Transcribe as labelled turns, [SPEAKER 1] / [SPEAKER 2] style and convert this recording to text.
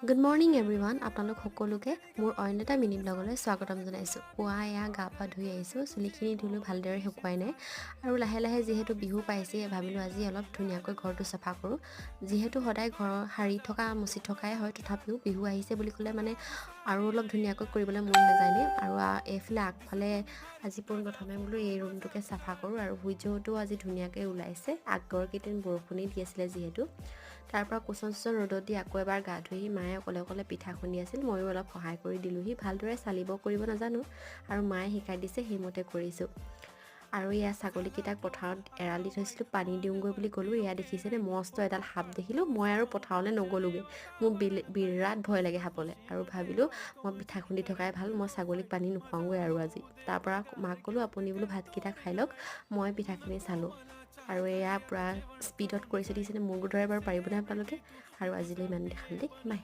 [SPEAKER 1] Good morning everyone, আপোনালোক সকলোকে মোৰ অন্য এটা মিনি ব্লগলৈ স্বাগতম জনাইছোঁ। পুৱা এয়া গা পা ধুই আহিছোঁ, চুলিখিনি ধুলোঁ, ভালদৰে শুকুৱাই নাই আৰু লাহে লাহে যিহেতু বিহু পাইছে ভাবিলোঁ আজি অলপ ধুনীয়াকৈ ঘৰটো চাফা কৰোঁ। যিহেতু সদায় ঘৰৰ সাৰি থকা মুচি থকাই হয়, তথাপিও বিহু আহিছে বুলি ক'লে মানে আৰু অলপ ধুনীয়াকৈ কৰিবলৈ মন নাযায়নে। আৰু এইফালে আগফালে আজি পোনপ্ৰথমে বোলো এই ৰুমটোকে চাফা কৰোঁ আৰু সূৰ্যটো আজি ধুনীয়াকৈ ওলাইছে। আগৰ কেইদিন বৰষুণেই দি আছিলে যিহেতু। তাৰপৰা কুচন চুচন ৰ'দত দি আকৌ এবাৰ গা ধুই মায়ে অকলে অকলে পিঠা খুন্দি আছিল, ময়ো অলপ সহায় কৰি দিলোঁহি। ভালদৰে চালিব কৰিব নাজানো আৰু মায়ে শিকাই দিছে, সেইমতে কৰিছোঁ। আৰু এয়া ছাগলীকেইটাক পথাৰত এৰাল দি থৈছিলোঁ, পানী দিওঁগৈ বুলি গ'লোঁ। এয়া দেখিছেনে মস্ত এডাল সাপ দেখিলোঁ। মই আৰু পথাৰলৈ নগ'লোগৈ, মোৰ বিৰাট ভয় লাগে সাপলৈ আৰু ভাবিলোঁ মই পিঠা খুন্দি থকাই ভাল, মই ছাগলীক পানী নোখুৱাওঁগৈ আৰু আজি। তাৰপৰা মাক ক'লোঁ আপুনি বোলো ভাতকেইটা খাই লওক, মই পিঠাখিনি চালোঁ। আৰু এয়া পূৰা স্পীডত কৰিছে, দেখিছেনে মোৰ দৰে বাৰু পাৰিবনে আপোনালোকে। আৰু আজিলৈ ইমান দেখাল দেই, বাই।